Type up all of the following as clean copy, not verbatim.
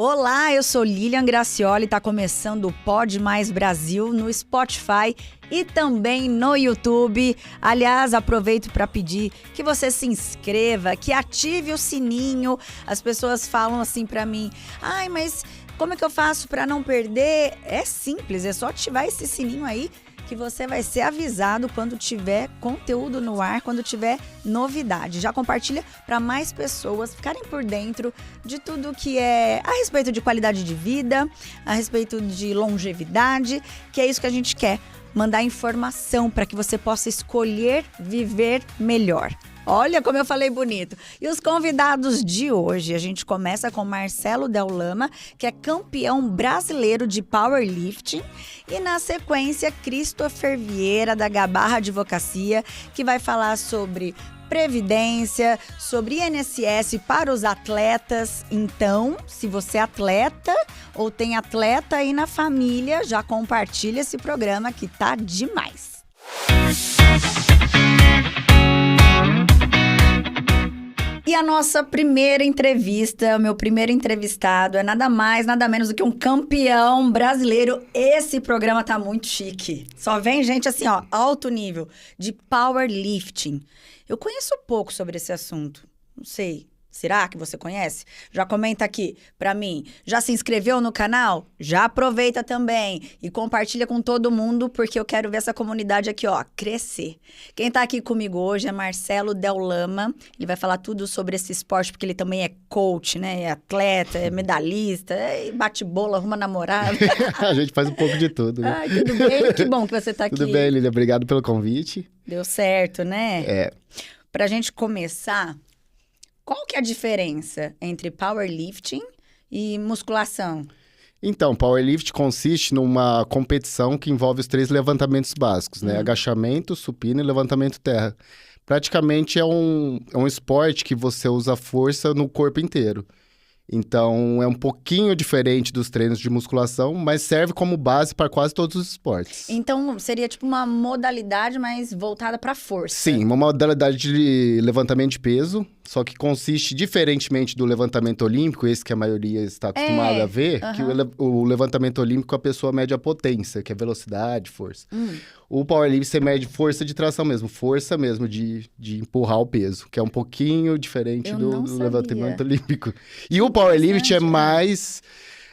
Olá, eu sou Lilian Gracioli, tá começando o Pod Mais Brasil no Spotify e também no YouTube. Aliás, aproveito para pedir que você se inscreva, que ative o sininho. As pessoas falam assim para mim: "Ai, mas como é que eu faço para não perder?" É simples, é só ativar esse sininho aí que você vai ser avisado quando tiver conteúdo no ar, quando tiver novidade. Já compartilha para mais pessoas ficarem por dentro de tudo que é a respeito de qualidade de vida, a respeito de longevidade, que é isso que a gente quer, mandar informação para que você possa escolher viver melhor. Olha como eu falei bonito. E os convidados de hoje, a gente começa com Marcelo Del Lama, que é campeão brasileiro de powerlifting, e na sequência Christopher Vieira, da Gabarra Advocacia, que vai falar sobre previdência, sobre INSS para os atletas. Então, se você é atleta ou tem atleta aí na família, já compartilha esse programa que tá demais. E a nossa primeira entrevista, o meu primeiro entrevistado é nada mais, nada menos do que um campeão brasileiro. Esse programa tá muito chique. Só vem gente assim, ó, alto nível, de powerlifting. Eu conheço pouco sobre esse assunto, não sei. Será que você conhece? Já comenta aqui pra mim. Já se inscreveu no canal? Já aproveita também e compartilha com todo mundo, porque eu quero ver essa comunidade aqui, ó, crescer. Quem tá aqui comigo hoje é Marcelo Del Lama. Ele vai falar tudo sobre esse esporte, porque ele também é coach, né? É atleta, é medalhista, bate bola, arruma namorado. A gente faz um pouco de tudo, né? Ai, tudo bem? Que bom que você tá aqui. Tudo bem, Lília. Obrigado pelo convite. Deu certo, né? É. Pra gente começar, qual que é a diferença entre powerlifting e musculação? Então, powerlifting consiste numa competição que envolve os 3 levantamentos básicos, né? Agachamento, supino e levantamento terra. Praticamente é um esporte que você usa força no corpo inteiro. Então, é um pouquinho diferente dos treinos de musculação, mas serve como base para quase todos os esportes. Então, seria tipo uma modalidade mais voltada para força. Sim, uma modalidade de levantamento de peso, só que consiste, diferentemente do levantamento olímpico, esse que a maioria está acostumada a ver, que o levantamento olímpico a pessoa mede a potência, que é velocidade, força. O powerlifting você mede força de tração mesmo, força mesmo de empurrar o peso, que é um pouquinho diferente do levantamento olímpico. E o powerlifting é mais...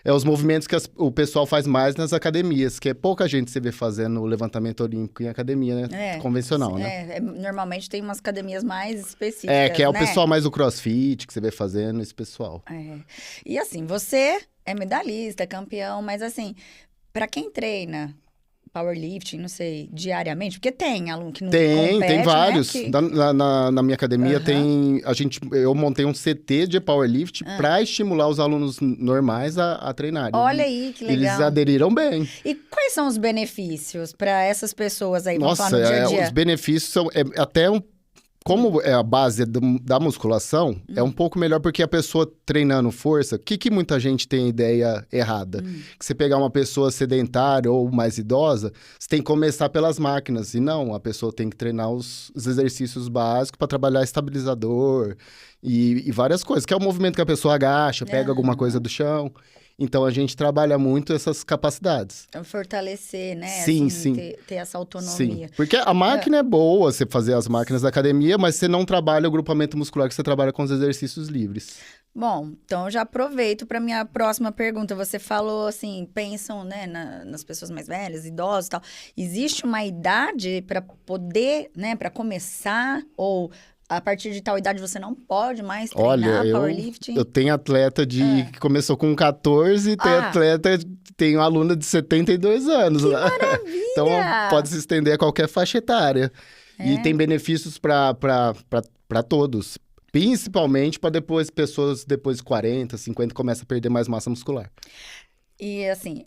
os movimentos que o pessoal faz mais nas academias, que é pouca gente você vê fazendo o levantamento olímpico em academia, né? Convencional, né? Normalmente tem umas academias mais específicas, que é o né? pessoal mais do CrossFit que você vê fazendo, esse pessoal. E assim, você é medalhista, campeão, mas assim, pra quem treina powerlifting, não sei, diariamente, porque tem aluno que não compete, tem vários. Né, na minha academia eu montei um CT de powerlifting para estimular os alunos normais a treinarem. Olha aí, que legal. Eles aderiram bem. E quais são os benefícios para essas pessoas aí? Nossa, falar no dia a dia? Os benefícios são até como é a base da musculação, é um pouco melhor porque a pessoa treinando força, o que muita gente tem ideia errada? Que você pegar uma pessoa sedentária ou mais idosa, você tem que começar pelas máquinas. E não, a pessoa tem que treinar os exercícios básicos para trabalhar estabilizador e várias coisas. Que é o movimento que a pessoa agacha, pega alguma coisa do chão. Então, a gente trabalha muito essas capacidades. Fortalecer, né? Sim, assim, sim. Ter essa autonomia. Sim, porque a máquina é boa, você fazer as máquinas da academia, mas você não trabalha o grupamento muscular, que você trabalha com os exercícios livres. Bom, então eu já aproveito para minha próxima pergunta. Você falou assim, pensam, né, nas pessoas mais velhas, idosos e tal. Existe uma idade para poder, né, para começar ou... A partir de tal idade você não pode mais treinar powerlifting? Eu tenho atleta que começou com 14, tem um aluno de 72 anos. Que lá. Maravilha! Então pode se estender a qualquer faixa etária. E tem benefícios para todos. Principalmente para pessoas depois de 40, 50 começam a perder mais massa muscular. E assim...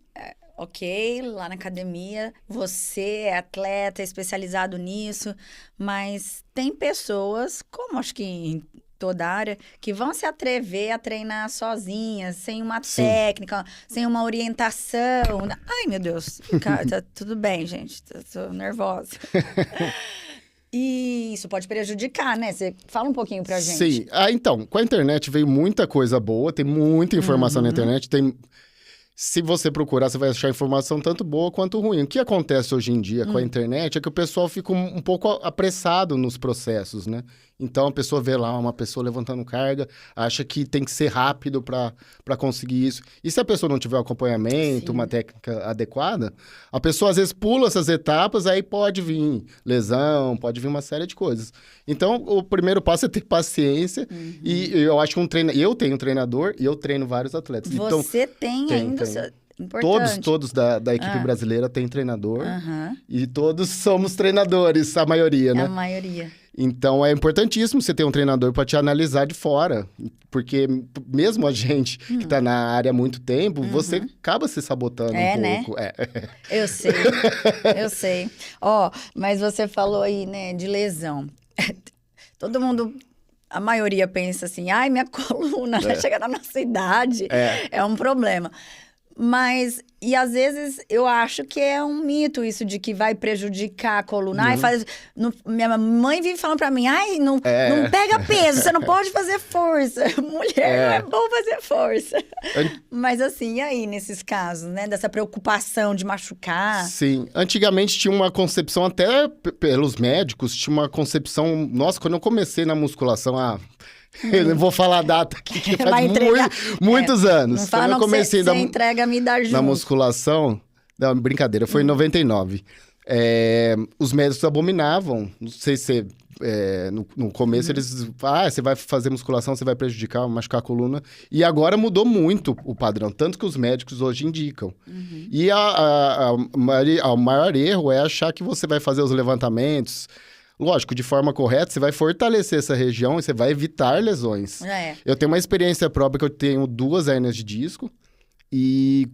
Ok, lá na academia, você é atleta, especializado nisso, mas tem pessoas, como acho que em toda área, que vão se atrever a treinar sozinhas, sem uma técnica, sem uma orientação. Ai, meu Deus, tá tudo bem, gente, tô nervosa. E isso pode prejudicar, né? Você fala um pouquinho pra gente. Sim. Então, com a internet veio muita coisa boa, tem muita informação na internet, Se você procurar, você vai achar informação tanto boa quanto ruim. O que acontece hoje em dia com a internet é que o pessoal fica um pouco apressado nos processos, né? Então, a pessoa vê lá uma pessoa levantando carga, acha que tem que ser rápido para conseguir isso. E se a pessoa não tiver um acompanhamento, uma técnica adequada, a pessoa às vezes pula essas etapas, aí pode vir lesão, pode vir uma série de coisas. Então, o primeiro passo é ter paciência. E eu acho que eu tenho um treinador e eu treino vários atletas. Você tem ainda... Importante. Todos da equipe brasileira têm treinador. E todos somos treinadores, a maioria, né? A maioria. Então, é importantíssimo você ter um treinador para te analisar de fora. Porque mesmo a gente que está na área há muito tempo, você acaba se sabotando um pouco. Né? Eu sei, eu sei. Mas você falou aí, né, de lesão. Todo mundo... A maioria pensa assim, ai, minha coluna, né? Chega na nossa idade, é um problema. Mas, e às vezes, eu acho que é um mito isso de que vai prejudicar a coluna. Ai, minha mãe vive falando pra mim, ai, não pega peso, você não pode fazer força. Mulher não é bom fazer força. Mas assim, e aí, nesses casos, né? Dessa preocupação de machucar? Sim. Antigamente tinha uma concepção, até pelos médicos, tinha uma concepção... Nossa, quando eu comecei na musculação, eu não vou falar a data aqui, que faz muitos anos. Não fala, eu comecei você entrega a me dar junto. Na musculação... Não, brincadeira, foi em 99. Os médicos abominavam. Não sei se... no começo eles... você vai fazer musculação, você vai prejudicar, machucar a coluna. E agora mudou muito o padrão. Tanto que os médicos hoje indicam. E o maior erro é achar que você vai fazer os levantamentos... Lógico, de forma correta, você vai fortalecer essa região e você vai evitar lesões. Eu tenho uma experiência própria que eu tenho 2 hérnias de disco e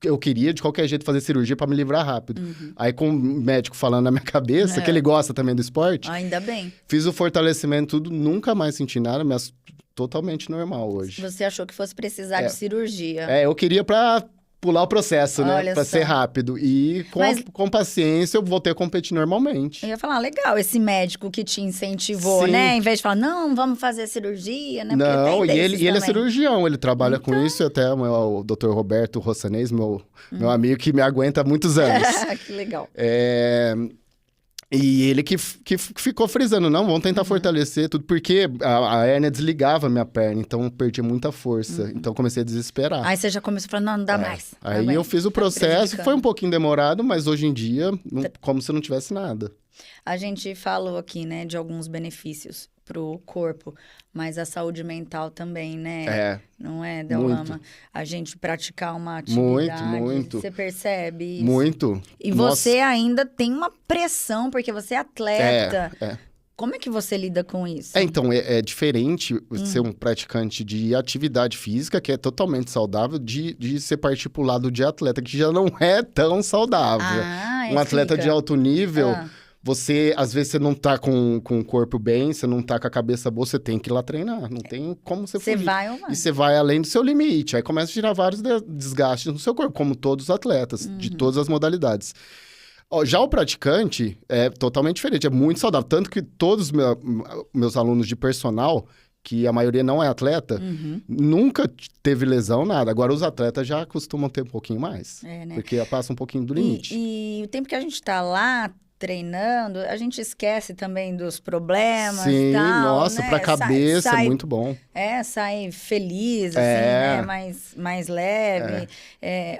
eu queria, de qualquer jeito, fazer cirurgia para me livrar rápido. Aí, com o médico falando na minha cabeça, que ele gosta também do esporte... Ainda bem. Fiz o fortalecimento, tudo, nunca mais senti nada, mas totalmente normal hoje. Você achou que fosse precisar de cirurgia. Eu queria para... pular o processo, né? Pra ser rápido. E com paciência eu voltei a competir normalmente. Eu ia falar, legal, esse médico que te incentivou, né? Em vez de falar, não, vamos fazer cirurgia, né? Não, e ele é cirurgião, ele trabalha com isso. E até o Dr. Roberto Rossanês, meu amigo, que me aguenta há muitos anos. Que legal. E ele que ficou frisando, não, vamos tentar fortalecer tudo, porque a hérnia desligava a minha perna, então eu perdi muita força. Então comecei a desesperar. Aí você já começou falando, não dá mais. Aí eu fiz o processo, foi um pouquinho demorado, mas hoje em dia, como se não tivesse nada. A gente falou aqui, né, de alguns benefícios pro corpo, mas a saúde mental também, né? Não é, Deolama? A gente praticar uma atividade. Muito. Você percebe isso? Muito. E você ainda tem uma pressão, porque você é atleta. Como é que você lida com isso? Então, é diferente ser um praticante de atividade física, que é totalmente saudável, de ser partir pro lado de atleta, que já não é tão saudável. Um atleta de alto nível... Você, às vezes, você não tá com o corpo bem, você não tá com a cabeça boa, você tem que ir lá treinar. Não tem como você fugir. Você vai ou vai? E você vai além do seu limite. Aí começa a tirar vários desgastes no seu corpo, como todos os atletas, de todas as modalidades. Já o praticante é totalmente diferente, é muito saudável. Tanto que todos os meus alunos de personal, que a maioria não é atleta, nunca teve lesão, nada. Agora, os atletas já costumam ter um pouquinho mais. Né? Porque passa um pouquinho do limite. E o tempo que a gente tá lá... treinando, a gente esquece também dos problemas. Sim, tal, nossa, né? pra cabeça é muito bom. Sai feliz, assim, né? Mais leve.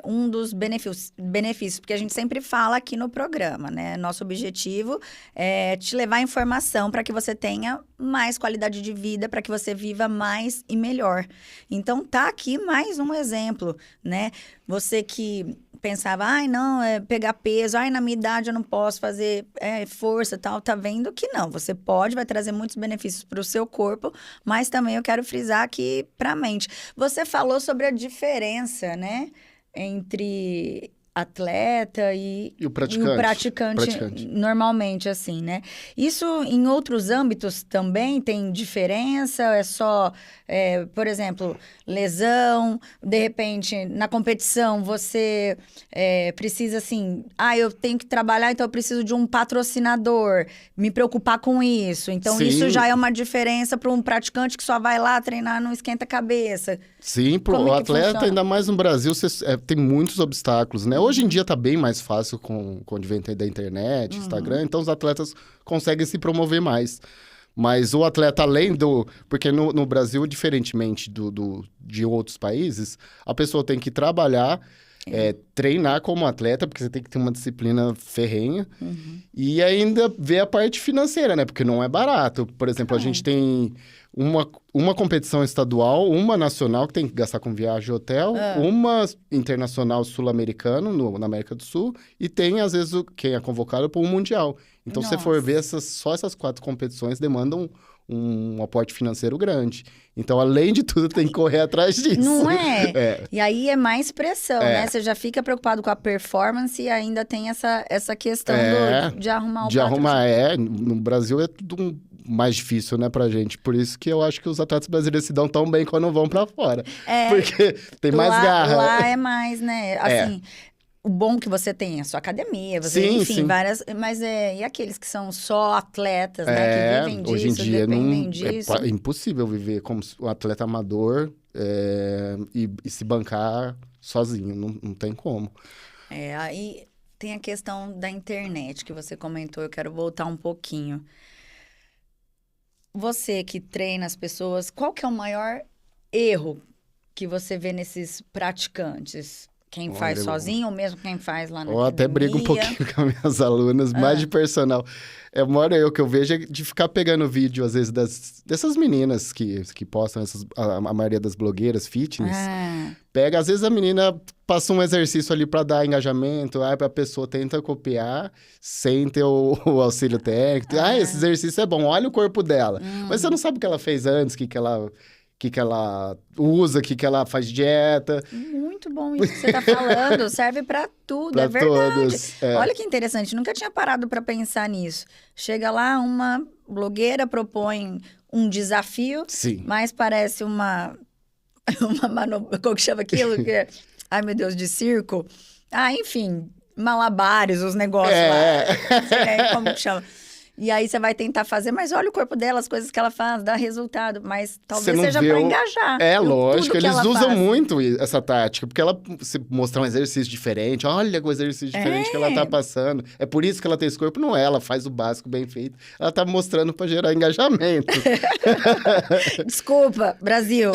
Um dos benefícios, porque a gente sempre fala aqui no programa, né? Nosso objetivo é te levar informação para que você tenha mais qualidade de vida, para que você viva mais e melhor. Então, tá aqui mais um exemplo, né? Você que pensava, não, pegar peso, na minha idade eu não posso fazer força e tal, tá vendo que não, você pode, vai trazer muitos benefícios para o seu corpo, mas também eu quero frisar aqui para a mente. Você falou sobre a diferença, né, entre atleta e o praticante. Normalmente, assim, né? Isso em outros âmbitos também tem diferença? É só, por exemplo, lesão, de repente, na competição, você precisa, assim, eu tenho que trabalhar, então eu preciso de um patrocinador, me preocupar com isso. Então, Sim. Isso já é uma diferença para um praticante que só vai lá treinar, não esquenta a cabeça. Sim, o atleta, ainda mais no Brasil, tem muitos obstáculos, né? Hoje em dia tá bem mais fácil com o advento da internet, Instagram, então os atletas conseguem se promover mais. Mas o atleta, além do... Porque no Brasil, diferentemente de outros países, a pessoa tem que trabalhar, treinar como atleta, porque você tem que ter uma disciplina ferrenha, e ainda ver a parte financeira, né? Porque não é barato. Por exemplo, a gente tem uma competição estadual, uma nacional, que tem que gastar com viagem e hotel, uma internacional sul-americano, na América do Sul, e tem, às vezes, quem é convocado para um mundial. Então, se você for ver, só essas 4 competições demandam um aporte financeiro grande. Então, além de tudo, tem que correr atrás disso. Não é? E aí é mais pressão, né? Você já fica preocupado com a performance e ainda tem essa questão de arrumar o No Brasil é tudo mais difícil, né, pra gente. Por isso que eu acho que os atletas brasileiros se dão tão bem quando vão pra fora. Porque tem mais garra. Lá é mais, né? Assim... O bom que você tem é a sua academia, enfim, várias... Mas e aqueles que são só atletas, né? Que vivem disso, hoje em dia dependem disso. É impossível viver como um atleta amador e se bancar sozinho, não tem como. Aí tem a questão da internet que você comentou, eu quero voltar um pouquinho. Você que treina as pessoas, qual que é o maior erro que você vê nesses praticantes? Quem faz sozinho ou mesmo quem faz lá na academia? Eu até brigo um pouquinho com as minhas alunas, mais de personal. O maior erro que eu vejo é de ficar pegando vídeo, às vezes, dessas meninas que postam, a maioria das blogueiras fitness. Pega, às vezes a menina passa um exercício ali para dar engajamento, a pessoa tenta copiar sem ter o auxílio técnico. Esse exercício é bom, olha o corpo dela. Mas você não sabe o que ela fez antes, o que ela usa, o que ela faz dieta. Muito bom isso que você está falando. Serve para tudo, é verdade. Todos, Olha que interessante, nunca tinha parado para pensar nisso. Chega lá, uma blogueira propõe um desafio, mas parece uma como que chama aquilo? Ai, meu Deus, de circo. Enfim, malabares, os negócios lá. Não sei como que chama. E aí você vai tentar fazer, mas olha o corpo dela, as coisas que ela faz, dá resultado. Mas talvez seja para engajar. Lógico, eles usam muito essa tática. Porque ela se mostrar um exercício diferente, olha o exercício diferente que ela tá passando. É por isso que ela tem esse corpo, não é? Ela faz o básico bem feito. Ela tá mostrando para gerar engajamento. Desculpa, Brasil.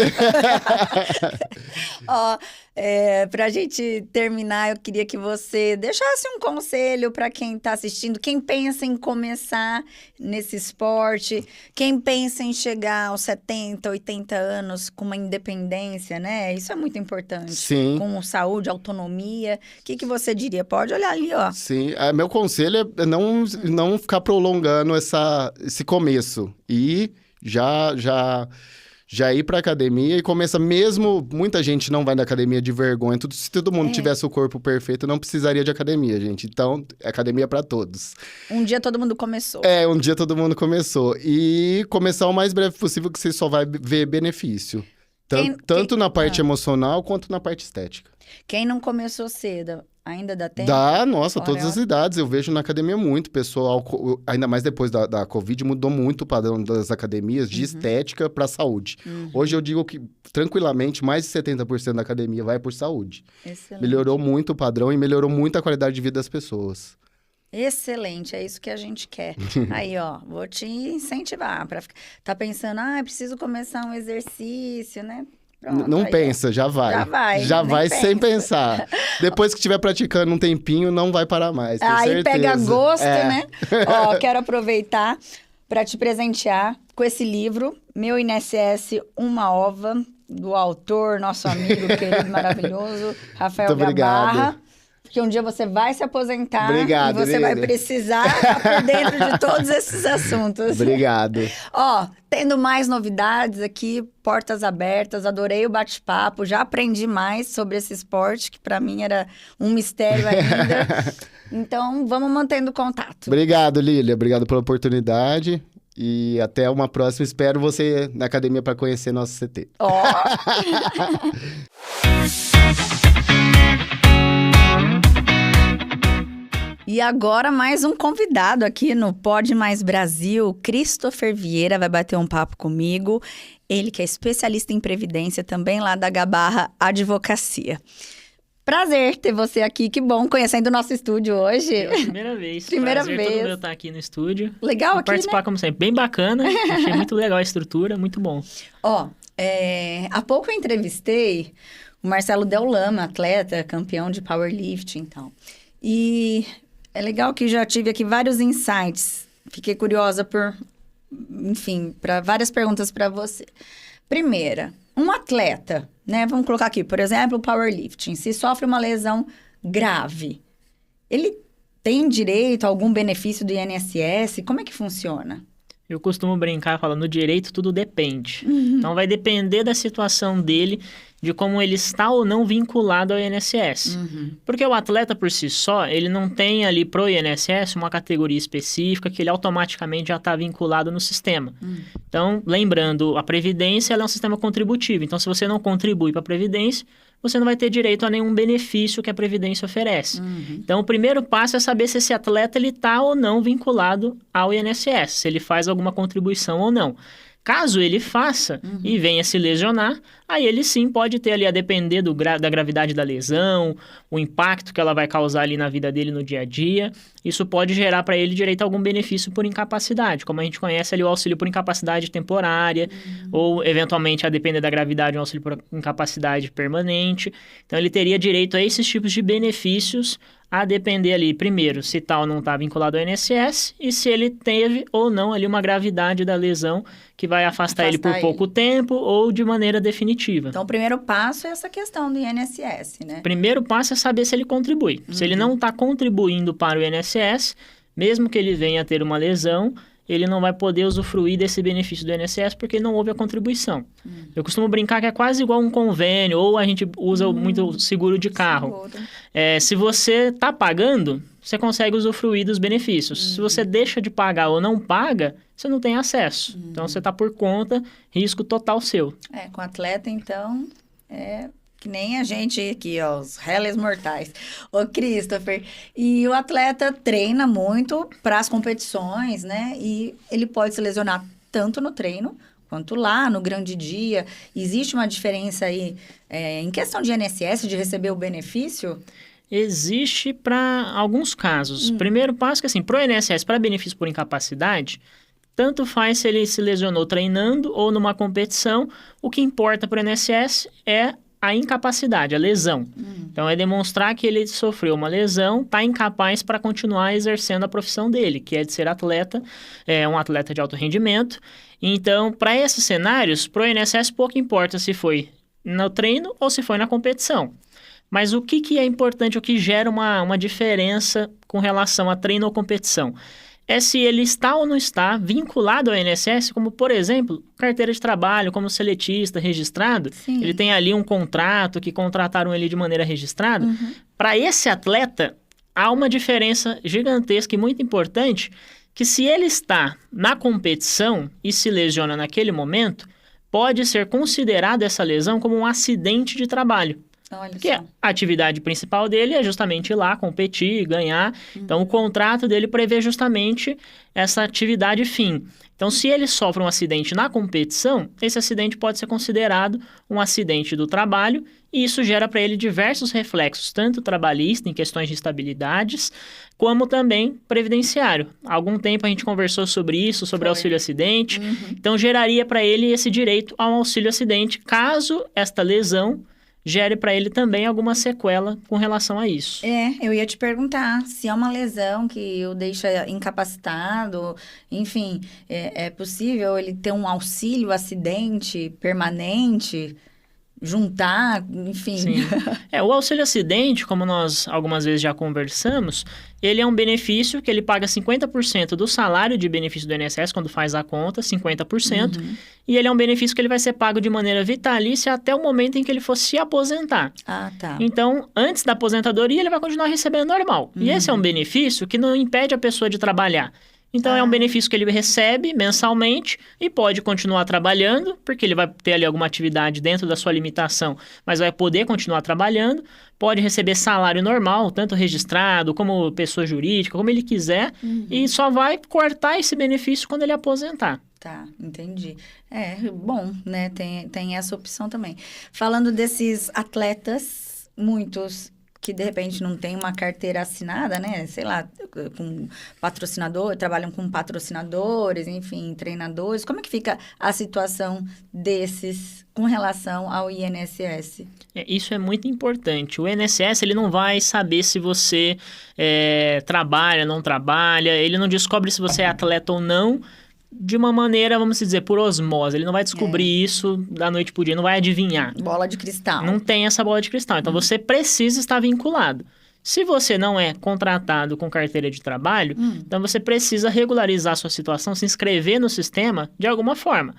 Pra gente terminar, eu queria que você deixasse um conselho para quem tá assistindo, quem pensa em começar nesse esporte, quem pensa em chegar aos 70, 80 anos com uma independência, né? Isso é muito importante. Sim. Com saúde, autonomia. O que você diria? Pode olhar ali, ó. Sim, meu conselho é não ficar prolongando esse começo. E já ir pra academia e começa mesmo... Muita gente não vai na academia de vergonha. Se todo mundo tivesse o corpo perfeito, não precisaria de academia, gente. Então, academia pra todos. Um dia todo mundo começou. Um dia todo mundo começou. E começar o mais breve possível, que você só vai ver benefício. Tanto na parte emocional, quanto na parte estética. Quem não começou cedo... Ainda dá tempo? Dá, nossa, todas as idades. Eu vejo na academia muito pessoal, ainda mais depois da Covid, mudou muito o padrão das academias de estética para saúde. Hoje eu digo que, tranquilamente, mais de 70% da academia vai por saúde. Excelente. Melhorou muito o padrão e melhorou muito a qualidade de vida das pessoas. Excelente, é isso que a gente quer. Aí, ó, vou te incentivar. Tá pensando, preciso começar um exercício, né? Pronto, não pensa, já vai. Já vai sem pensar. Depois que estiver praticando um tempinho, não vai parar mais. Aí certeza. Pega gosto, né? Quero aproveitar para te presentear com esse livro, Meu INSS, Uma Ova, do autor, nosso amigo querido, maravilhoso, Rafael Gabarra. Porque um dia você vai se aposentar. Obrigado, e você vai Lília. precisar estar por dentro de todos esses assuntos. Obrigado. Ó, tendo mais novidades aqui, portas abertas, adorei o bate-papo, já aprendi mais sobre esse esporte, que para mim era um mistério ainda. Então, vamos mantendo contato. Obrigado, Lília. Obrigado pela oportunidade. E até uma próxima. Espero você na academia para conhecer nosso CT. Ó! E agora mais um convidado aqui no Pode Mais Brasil, Christopher Vieira, vai bater um papo comigo. Ele que é especialista em previdência, também lá da Gabarra Advocacia. Prazer ter você aqui, que bom, conhecendo o nosso estúdio hoje. É a primeira vez. Primeira Prazer vez. todo meu estar aqui no estúdio. Legal aqui, participar, né? como sempre. Bem bacana. Achei muito legal a estrutura, muito bom. Ó, há pouco eu entrevistei o Marcelo Del Lama, atleta, campeão de powerlifting e tal. E é legal que já tive aqui vários insights. Fiquei curiosa para várias perguntas para você. Primeira, um atleta, né? Vamos colocar aqui, por exemplo, o powerlifting. Se sofre uma lesão grave, ele tem direito a algum benefício do INSS? Como é que funciona? Eu costumo brincar falando, no direito tudo depende. Então vai depender da situação dele, de como ele está ou não vinculado ao INSS. Porque o atleta por si só, ele não tem ali pro INSS uma categoria específica que ele automaticamente já está vinculado no sistema. Então, lembrando, a Previdência ela é um sistema contributivo. Então, se você não contribui para a Previdência, você não vai ter direito a nenhum benefício que a Previdência oferece. Então, o primeiro passo é saber se esse atleta está ou não vinculado ao INSS, se ele faz alguma contribuição ou não. Caso ele faça e venha se lesionar, aí ele sim pode ter ali, a depender da gravidade da lesão, o impacto que ela vai causar ali na vida dele no dia a dia, isso pode gerar para ele direito a algum benefício por incapacidade, como a gente conhece ali o auxílio por incapacidade temporária, ou eventualmente, a depender da gravidade, um auxílio por incapacidade permanente. Então ele teria direito a esses tipos de benefícios, a depender ali, primeiro, se tal não está vinculado ao INSS e se ele teve ou não ali uma gravidade da lesão que vai afastar ele por pouco tempo ou de maneira definitiva. Então, o primeiro passo é essa questão do INSS, né? Primeiro passo é saber se ele contribui. Se ele não está contribuindo para o INSS, mesmo que ele venha a ter uma lesão, ele não vai poder usufruir desse benefício do INSS porque não houve a contribuição. Eu costumo brincar que é quase igual um convênio, ou a gente usa muito seguro de carro. Se você está pagando, você consegue usufruir dos benefícios. Se você deixa de pagar ou não paga, você não tem acesso. Então, você está por conta, risco total seu. Com atleta, então, que nem a gente aqui, ó, os réis mortais. Ô, Christopher, e o atleta treina muito para as competições, né? E ele pode se lesionar tanto no treino quanto lá no grande dia. Existe uma diferença aí em questão de INSS, de receber o benefício? Existe para alguns casos. Primeiro passo que, assim, para o INSS, para benefício por incapacidade, tanto faz se ele se lesionou treinando ou numa competição, o que importa para o INSS é a incapacidade, a lesão. Então, é demonstrar que ele sofreu uma lesão, está incapaz para continuar exercendo a profissão dele, que é de ser atleta, um atleta de alto rendimento. Então, para esses cenários, para o INSS pouco importa se foi no treino ou se foi na competição. Mas o que é importante, o que gera uma diferença com relação a treino ou competição? É se ele está ou não está vinculado ao INSS, como, por exemplo, carteira de trabalho, como seletista registrado. Sim. Ele tem ali um contrato que contrataram ele de maneira registrada. Para esse atleta, há uma diferença gigantesca e muito importante, que se ele está na competição e se lesiona naquele momento, pode ser considerada essa lesão como um acidente de trabalho. Porque a atividade principal dele é justamente ir lá, competir, ganhar. Então, o contrato dele prevê justamente essa atividade fim. Então, se ele sofre um acidente na competição, esse acidente pode ser considerado um acidente do trabalho e isso gera para ele diversos reflexos, tanto trabalhista, em questões de estabilidades, como também previdenciário. Há algum tempo a gente conversou sobre isso, sobre auxílio-acidente. Então, geraria para ele esse direito ao auxílio-acidente, caso esta lesão gere para ele também alguma sequela com relação a isso. Eu ia te perguntar se é uma lesão que o deixa incapacitado, enfim, é possível ele ter um auxílio acidente permanente? juntar, enfim. Sim. O auxílio acidente, como nós algumas vezes já conversamos, ele é um benefício que ele paga 50% do salário de benefício do INSS quando faz a conta, 50%, e ele é um benefício que ele vai ser pago de maneira vitalícia até o momento em que ele for se aposentar. Ah, tá. Então, antes da aposentadoria, ele vai continuar recebendo normal. E esse é um benefício que não impede a pessoa de trabalhar. Então, é um benefício que ele recebe mensalmente e pode continuar trabalhando, porque ele vai ter ali alguma atividade dentro da sua limitação, mas vai poder continuar trabalhando, pode receber salário normal, tanto registrado como pessoa jurídica, como ele quiser, e só vai cortar esse benefício quando ele aposentar. Tá, entendi. Bom, né? Tem essa opção também. Falando desses atletas, muitos que de repente não tem uma carteira assinada, né? Sei lá, com patrocinador, trabalham com patrocinadores, enfim, treinadores. Como é que fica a situação desses com relação ao INSS? Isso é muito importante. O INSS, ele não vai saber se você trabalha, não trabalha, ele não descobre se você é atleta ou não, de uma maneira, vamos dizer, por osmose. Ele não vai descobrir isso da noite pro dia, não vai adivinhar. Bola de cristal. Não tem essa bola de cristal. Então, você precisa estar vinculado. Se você não é contratado com carteira de trabalho, então você precisa regularizar a sua situação, se inscrever no sistema de alguma forma.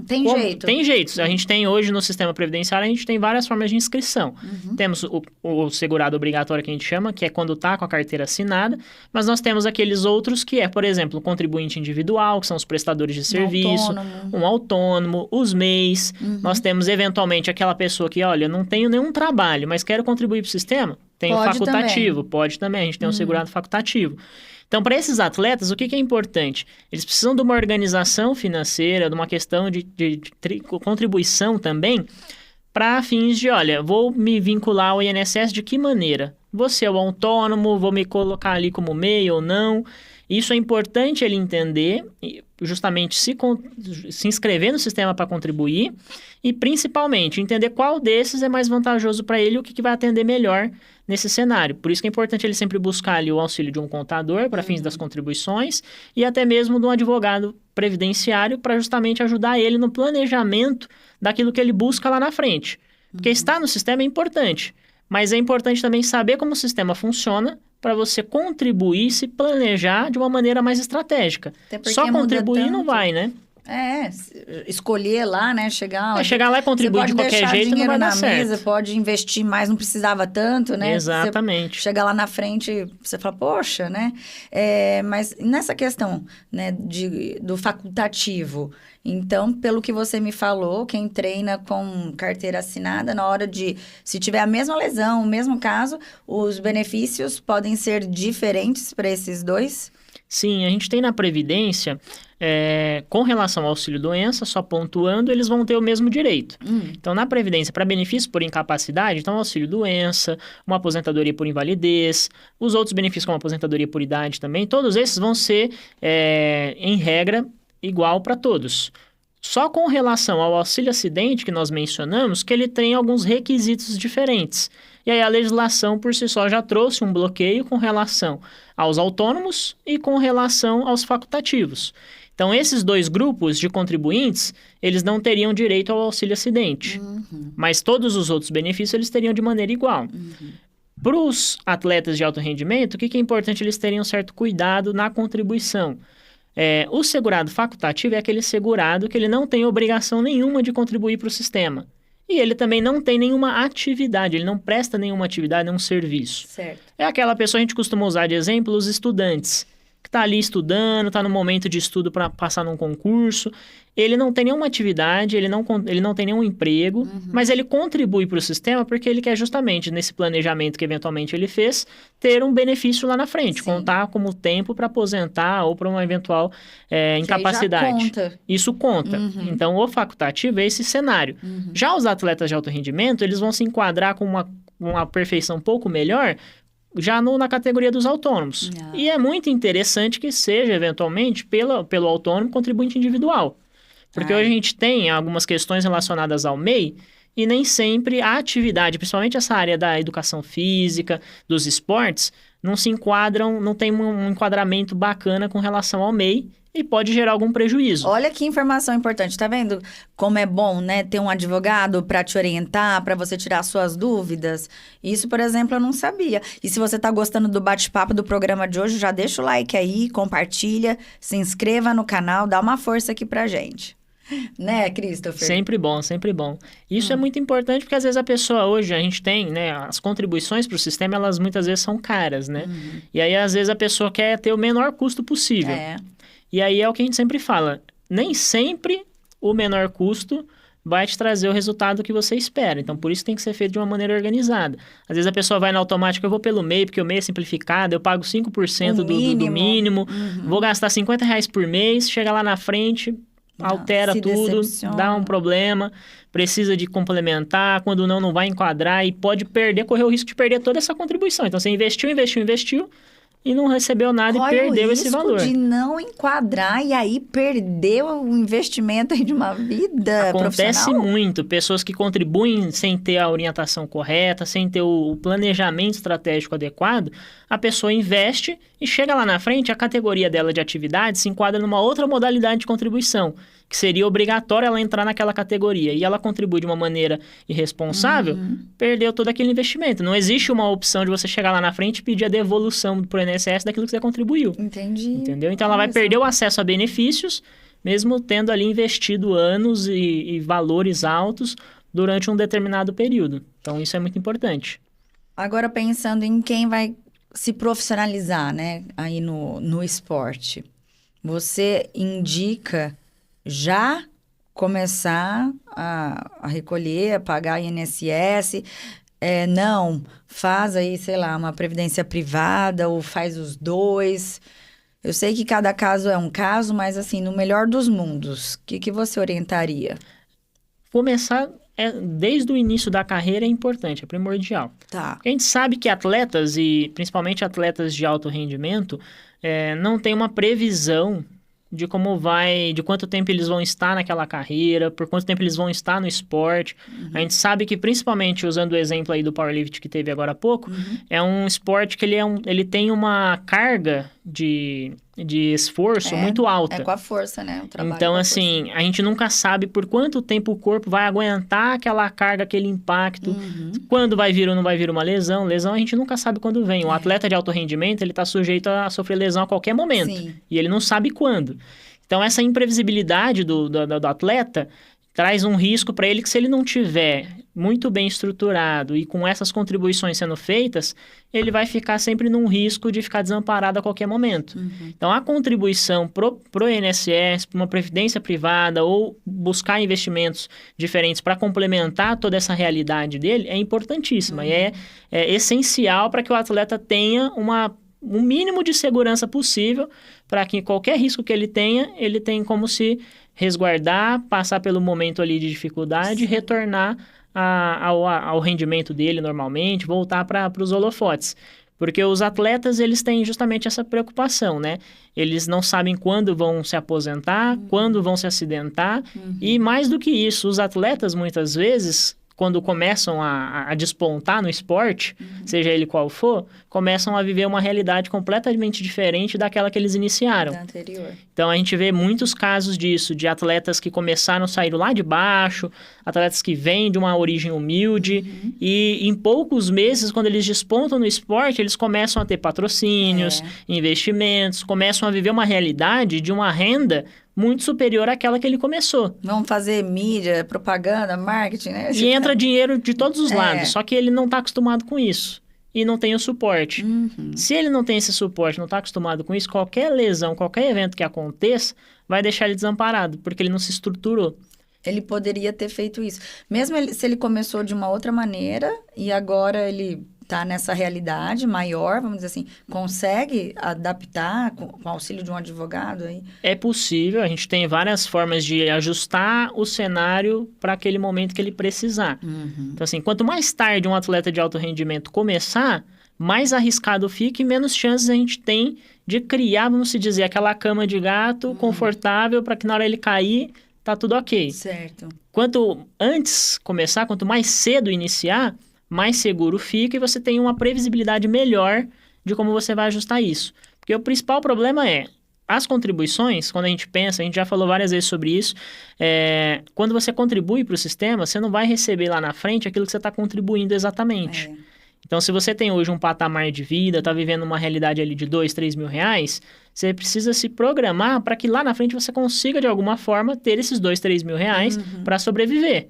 Tem jeito? Tem jeitos. A gente tem hoje no sistema previdenciário, a gente tem várias formas de inscrição. Temos o segurado obrigatório que a gente chama, que é quando está com a carteira assinada, mas nós temos aqueles outros que é, por exemplo, o contribuinte individual, que são os prestadores de serviço, um autônomo, os MEIs. Nós temos, eventualmente, aquela pessoa que, olha, não tenho nenhum trabalho, mas quero contribuir para o sistema. Tem o facultativo, também. Pode também, a gente tem um segurado facultativo. Então, para esses atletas, o que é importante? Eles precisam de uma organização financeira, de uma questão de contribuição também, para fins de, olha, vou me vincular ao INSS de que maneira? Vou ser o autônomo, vou me colocar ali como MEI ou não? Isso é importante ele entender, justamente se inscrever no sistema para contribuir e, principalmente, entender qual desses é mais vantajoso para ele e o que vai atender melhor nesse cenário. Por isso que é importante ele sempre buscar ali o auxílio de um contador para fins das contribuições e até mesmo de um advogado previdenciário para justamente ajudar ele no planejamento daquilo que ele busca lá na frente. Porque estar no sistema é importante, mas é importante também saber como o sistema funciona para você contribuir e se planejar de uma maneira mais estratégica. Só contribuir não vai, né? Escolher lá, né? Chegar lá e contribuir de qualquer jeito não vai dar certo. Mesa, pode investir mais, não precisava tanto, né? Exatamente. Você chega lá na frente, você fala, poxa, né? Mas nessa questão, né, do facultativo, então, pelo que você me falou, quem treina com carteira assinada, na hora de, se tiver a mesma lesão, o mesmo caso, os benefícios podem ser diferentes para esses dois? Sim, a gente tem na Previdência, com relação ao auxílio-doença, só pontuando, eles vão ter o mesmo direito. Então, na Previdência, para benefício por incapacidade, então, auxílio-doença, uma aposentadoria por invalidez, os outros benefícios como aposentadoria por idade também, todos esses vão ser, em regra, igual para todos. Só com relação ao auxílio-acidente que nós mencionamos, que ele tem alguns requisitos diferentes. E aí a legislação por si só já trouxe um bloqueio com relação aos autônomos e com relação aos facultativos. Então, esses dois grupos de contribuintes, eles não teriam direito ao auxílio-acidente. Mas todos os outros benefícios, eles teriam de maneira igual. Para os atletas de alto rendimento, o que é importante? Eles terem um certo cuidado na contribuição. O segurado facultativo é aquele segurado que ele não tem obrigação nenhuma de contribuir para o sistema. E ele também não tem nenhuma atividade, ele não presta nenhuma atividade, nenhum serviço. Certo. É aquela pessoa, a gente costuma usar de exemplo os estudantes, que está ali estudando, está no momento de estudo para passar num concurso. Ele não tem nenhuma atividade, ele não tem nenhum emprego, mas ele contribui para o sistema porque ele quer justamente, nesse planejamento que eventualmente ele fez, ter um benefício lá na frente, Sim. contar como tempo para aposentar ou para uma eventual incapacidade. Conta. Isso conta. Então, o facultativo é esse cenário. Já os atletas de alto rendimento, eles vão se enquadrar com uma perfeição um pouco melhor, já na categoria dos autônomos. E é muito interessante que seja, eventualmente, pelo autônomo contribuinte individual. Porque hoje a gente tem algumas questões relacionadas ao MEI e nem sempre a atividade, principalmente essa área da educação física, dos esportes, não se enquadram, não tem um enquadramento bacana com relação ao MEI, e pode gerar algum prejuízo. Olha que informação importante, tá vendo como é bom, né, ter um advogado para te orientar, para você tirar suas dúvidas? Isso, por exemplo, eu não sabia. E se você tá gostando do bate-papo do programa de hoje, já deixa o like aí, compartilha, se inscreva no canal, dá uma força aqui pra gente. Né, Christopher? Sempre bom, sempre bom. Isso é muito importante porque às vezes a pessoa hoje, a gente tem, né, as contribuições para o sistema, elas muitas vezes são caras, né? E aí às vezes a pessoa quer ter o menor custo possível. E aí é o que a gente sempre fala, nem sempre o menor custo vai te trazer o resultado que você espera. Então, por isso tem que ser feito de uma maneira organizada. Às vezes a pessoa vai na automática, eu vou pelo MEI, porque o MEI é simplificado, eu pago 5% do mínimo, vou gastar R$50 por mês, chega lá na frente, altera tudo, dá um problema, precisa de complementar, quando não vai enquadrar e pode correr o risco de perder toda essa contribuição. Então, você investiu e não recebeu nada e perdeu esse valor. De não enquadrar e aí perdeu o investimento aí de uma vida Acontece profissional. muito. Pessoas que contribuem sem ter a orientação correta, sem ter o planejamento estratégico adequado, a pessoa investe e chega lá na frente, a categoria dela de atividade se enquadra numa outra modalidade de contribuição, que seria obrigatório ela entrar naquela categoria. E ela contribui de uma maneira irresponsável, perdeu todo aquele investimento. Não existe uma opção de você chegar lá na frente e pedir a devolução pro INSS daquilo que você contribuiu. Entendi. Entendeu? Então, ela vai perder o acesso a benefícios, mesmo tendo ali investido anos e valores altos durante um determinado período. Então, isso é muito importante. Agora, pensando em quem vai se profissionalizar, né, aí no esporte, você indica já começar a recolher, a pagar INSS, não, faz aí, sei lá, uma previdência privada ou faz os dois. Eu sei que cada caso é um caso, mas assim, no melhor dos mundos, o que você orientaria? Começar desde o início da carreira é importante, é primordial. Tá. A gente sabe que atletas, e principalmente atletas de alto rendimento, não tem uma previsão de de quanto tempo eles vão estar naquela carreira, por quanto tempo eles vão estar no esporte. A gente sabe que, principalmente usando o exemplo aí do powerlifting que teve agora há pouco, é um esporte que ele tem uma carga de esforço muito alta. É com a força, né? O trabalho então, assim, a gente nunca sabe por quanto tempo o corpo vai aguentar aquela carga, aquele impacto, quando vai vir ou não vai vir uma lesão. Lesão a gente nunca sabe quando vem. O atleta de alto rendimento, ele está sujeito a sofrer lesão a qualquer momento. Sim. E ele não sabe quando. Então, essa imprevisibilidade do atleta traz um risco para ele que, se ele não tiver muito bem estruturado e com essas contribuições sendo feitas, ele vai ficar sempre num risco de ficar desamparado a qualquer momento. Então, a contribuição pro INSS, para uma previdência privada ou buscar investimentos diferentes para complementar toda essa realidade dele é importantíssima. E é essencial para que o atleta tenha um mínimo de segurança possível para que qualquer risco que ele tem como se resguardar, passar pelo momento ali de dificuldade e retornar ao rendimento dele normalmente, voltar para os holofotes. Porque os atletas, eles têm justamente essa preocupação, né? Eles não sabem quando vão se aposentar, quando vão se acidentar. E mais do que isso, os atletas, muitas vezes, quando começam a despontar no esporte, seja ele qual for, começam a viver uma realidade completamente diferente daquela que eles iniciaram. Da anterior. Então, a gente vê muitos casos disso, de atletas que começaram a sair lá de baixo, atletas que vêm de uma origem humilde, e em poucos meses, quando eles despontam no esporte, eles começam a ter patrocínios, investimentos, começam a viver uma realidade de uma renda muito superior àquela que ele começou. Vamos fazer mídia, propaganda, marketing, né? E entra dinheiro de todos os lados, só que ele não está acostumado com isso. E não tem o suporte. Se ele não tem esse suporte, não está acostumado com isso, qualquer lesão, qualquer evento que aconteça, vai deixar ele desamparado, porque ele não se estruturou. Ele poderia ter feito isso. Mesmo se ele começou de uma outra maneira e agora ele está nessa realidade maior, vamos dizer assim, consegue adaptar com o auxílio de um advogado aí? É possível, a gente tem várias formas de ajustar o cenário para aquele momento que ele precisar. Então, assim, quanto mais tarde um atleta de alto rendimento começar, mais arriscado fica e menos chances a gente tem de criar, vamos se dizer, aquela cama de gato confortável para que na hora ele cair, tá tudo ok. Certo. Quanto antes começar, quanto mais cedo iniciar, mais seguro fica e você tem uma previsibilidade melhor de como você vai ajustar isso. Porque o principal problema as contribuições, quando a gente pensa, a gente já falou várias vezes sobre isso, quando você contribui para o sistema, você não vai receber lá na frente aquilo que você está contribuindo exatamente. Então, se você tem hoje um patamar de vida, está vivendo uma realidade ali de 2, 3 mil reais, você precisa se programar para que lá na frente você consiga, de alguma forma, ter esses 2, 3 mil reais para sobreviver.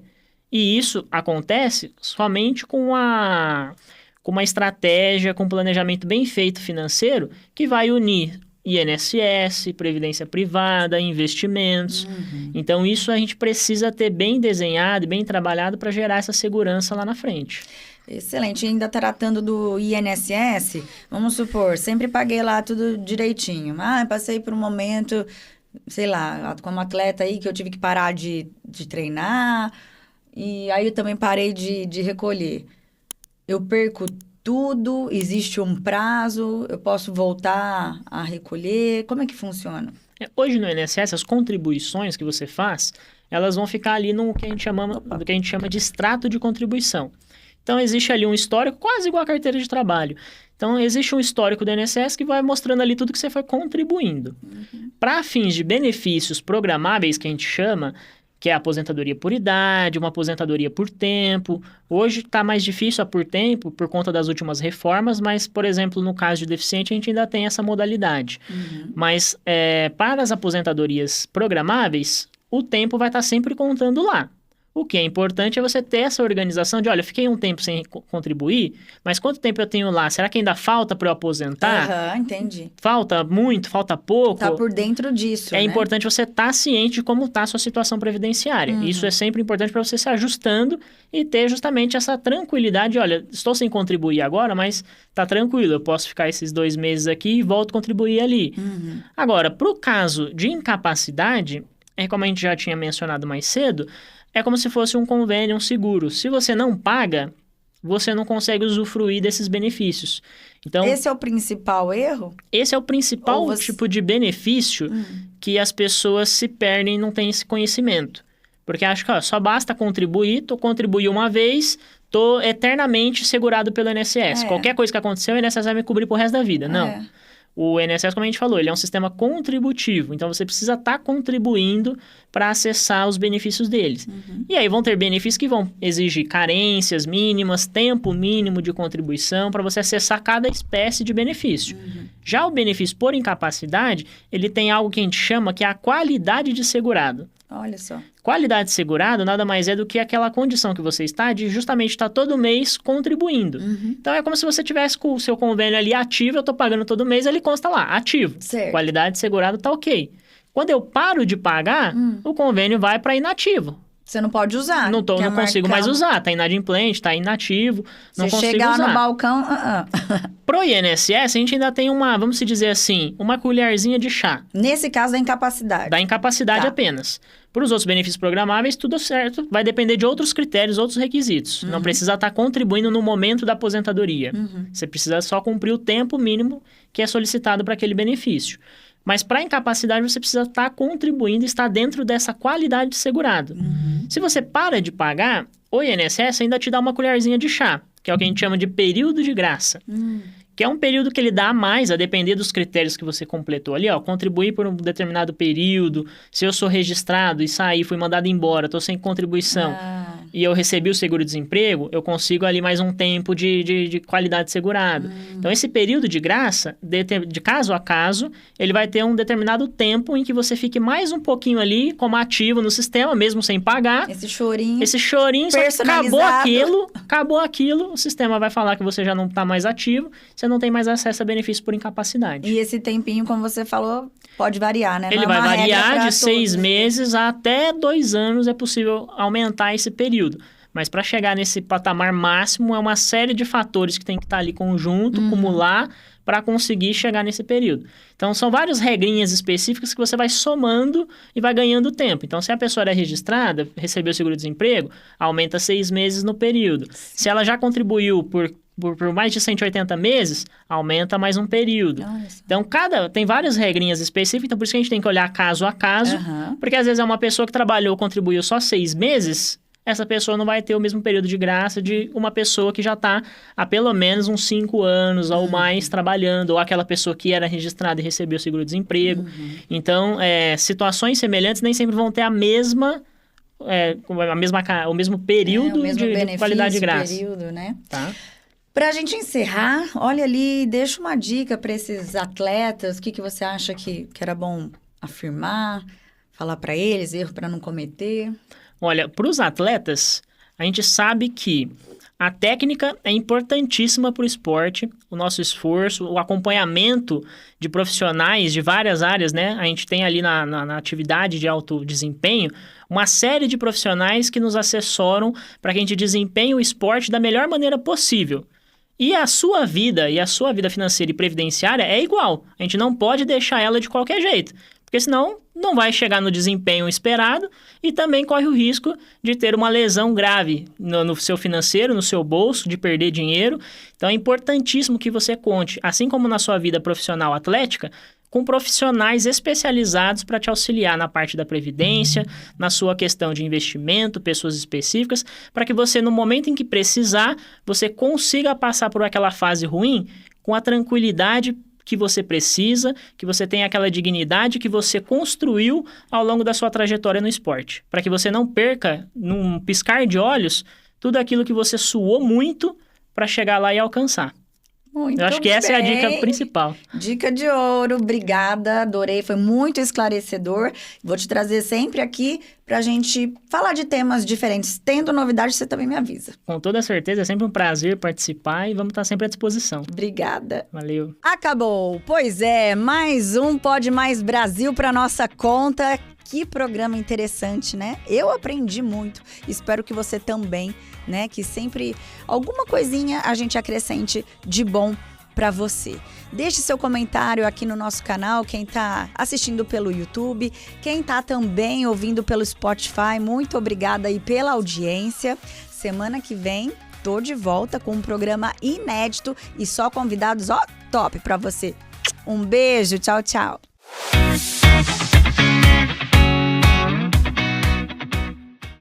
E isso acontece somente com uma estratégia, com um planejamento bem feito financeiro, que vai unir INSS, previdência privada, investimentos. Então, isso a gente precisa ter bem desenhado e bem trabalhado para gerar essa segurança lá na frente. Excelente. E ainda tratando do INSS, vamos supor, sempre paguei lá tudo direitinho. Passei por um momento, sei lá, como atleta aí, que eu tive que parar de treinar, e aí eu também parei de recolher. Eu perco tudo, existe um prazo, eu posso voltar a recolher, como é que funciona? Hoje no INSS, as contribuições que você faz, elas vão ficar ali no que a gente chama de extrato de contribuição. Então, existe ali um histórico, quase igual a carteira de trabalho. Então, existe um histórico do INSS que vai mostrando ali tudo que você foi contribuindo. Para fins de benefícios programáveis, que a gente chama, que é a aposentadoria por idade, uma aposentadoria por tempo. Hoje está mais difícil a por tempo por conta das últimas reformas, mas, por exemplo, no caso de deficiente, a gente ainda tem essa modalidade. Mas para as aposentadorias programáveis, o tempo vai estar sempre contando lá. O que é importante é você ter essa organização de, olha, eu fiquei um tempo sem contribuir, mas quanto tempo eu tenho lá? Será que ainda falta para eu aposentar? Entendi. Falta muito? Falta pouco? Tá por dentro disso, É importante você estar ciente de como está a sua situação previdenciária. Isso é sempre importante para você se ajustando e ter justamente essa tranquilidade. Olha, estou sem contribuir agora, mas tá tranquilo, eu posso ficar esses 2 meses aqui e volto a contribuir ali. Agora, para o caso de incapacidade, como a gente já tinha mencionado mais cedo, é como se fosse um convênio, um seguro. Se você não paga, você não consegue usufruir desses benefícios. Então, esse é o principal erro? Esse é o principal tipo de benefício que as pessoas se perdem e não têm esse conhecimento. Porque acham que só basta contribuir, contribuí uma vez, estou eternamente segurado pelo INSS. Qualquer coisa que aconteceu, o INSS vai me cobrir pro resto da vida. Não. O INSS, como a gente falou, ele é um sistema contributivo. Então, você precisa estar contribuindo para acessar os benefícios deles. E aí vão ter benefícios que vão exigir carências mínimas, tempo mínimo de contribuição para você acessar cada espécie de benefício. Já o benefício por incapacidade, ele tem algo que a gente chama que é a qualidade de segurado. Olha só. Qualidade de segurado nada mais é do que aquela condição que você está de justamente estar todo mês contribuindo. Então, é como se você tivesse com o seu convênio ali ativo, eu estou pagando todo mês, ele consta lá, ativo. Certo. Qualidade de segurado está ok. Quando eu paro de pagar, o convênio vai para inativo. Você não pode usar. Não consigo mais usar, está inadimplente, está inativo, não consigo usar. Você chegar no balcão... Pro INSS, a gente ainda tem vamos dizer assim, uma colherzinha de chá. Nesse caso da incapacidade. Da incapacidade apenas. Para os outros benefícios programáveis, tudo certo, vai depender de outros critérios, outros requisitos. Não precisa estar contribuindo no momento da aposentadoria. Você precisa só cumprir o tempo mínimo que é solicitado para aquele benefício. Mas para a incapacidade, você precisa estar contribuindo e estar dentro dessa qualidade de segurado. Se você para de pagar, o INSS ainda te dá uma colherzinha de chá, que é o que a gente chama de período de graça. Que é um período que ele dá a mais, a depender dos critérios que você completou ali, contribuir por um determinado período, se eu sou registrado e saí, fui mandado embora, estou sem contribuição, e eu recebi o seguro-desemprego, eu consigo ali mais um tempo de qualidade de segurado. Então, esse período de graça, de caso a caso, ele vai ter um determinado tempo em que você fique mais um pouquinho ali como ativo no sistema, mesmo sem pagar. Esse chorinho Só que acabou aquilo, o sistema vai falar que você já não está mais ativo, você não tem mais acesso a benefício por incapacidade. E esse tempinho, como você falou, pode variar, né? Ele vai variar de 6 meses até 2 anos, é possível aumentar esse período. Mas para chegar nesse patamar máximo, é uma série de fatores que tem que estar ali conjunto, acumular, para conseguir chegar nesse período. Então, são várias regrinhas específicas que você vai somando e vai ganhando tempo. Então, se a pessoa é registrada, recebeu o seguro-desemprego, aumenta 6 meses no período. Se ela já contribuiu por mais de 180 meses, aumenta mais um período. Então, tem várias regrinhas específicas, então por isso que a gente tem que olhar caso a caso, porque às vezes é uma pessoa que trabalhou, contribuiu só 6 meses, essa pessoa não vai ter o mesmo período de graça de uma pessoa que já está há pelo menos uns 5 anos ou mais trabalhando, ou aquela pessoa que era registrada e recebeu seguro-desemprego. Então, situações semelhantes nem sempre vão ter o mesmo período de qualidade de graça. Período, né? Tá? Pra gente encerrar, olha ali, deixa uma dica para esses atletas, o que você acha que era bom afirmar, falar para eles, erro para não cometer? Olha, para os atletas, a gente sabe que a técnica é importantíssima para o esporte, o nosso esforço, o acompanhamento de profissionais de várias áreas, né? A gente tem ali na atividade de alto desempenho uma série de profissionais que nos assessoram para que a gente desempenhe o esporte da melhor maneira possível. E a sua vida financeira e previdenciária é igual. A gente não pode deixar ela de qualquer jeito, porque senão não vai chegar no desempenho esperado e também corre o risco de ter uma lesão grave no seu financeiro, no seu bolso, de perder dinheiro. Então é importantíssimo que você conte, assim como na sua vida profissional atlética, com profissionais especializados para te auxiliar na parte da previdência, na sua questão de investimento, pessoas específicas, para que você, no momento em que precisar, você consiga passar por aquela fase ruim com a tranquilidade que você precisa, que você tenha aquela dignidade que você construiu ao longo da sua trajetória no esporte. Para que você não perca, num piscar de olhos, tudo aquilo que você suou muito para chegar lá e alcançar. Muito Eu acho que essa é a dica principal. Dica de ouro, obrigada, adorei, foi muito esclarecedor. Vou te trazer sempre aqui pra gente falar de temas diferentes. Tendo novidade, você também me avisa. Com toda certeza, é sempre um prazer participar e vamos estar sempre à disposição. Obrigada. Valeu. Acabou. Pois é, mais um Pode Mais Brasil pra nossa conta. Que programa interessante, né? Eu aprendi muito. Espero que você também, né? Que sempre alguma coisinha a gente acrescente de bom para você. Deixe seu comentário aqui no nosso canal, quem tá assistindo pelo YouTube, quem tá também ouvindo pelo Spotify, muito obrigada aí pela audiência. Semana que vem tô de volta com um programa inédito e só convidados, top para você. Um beijo, tchau, tchau.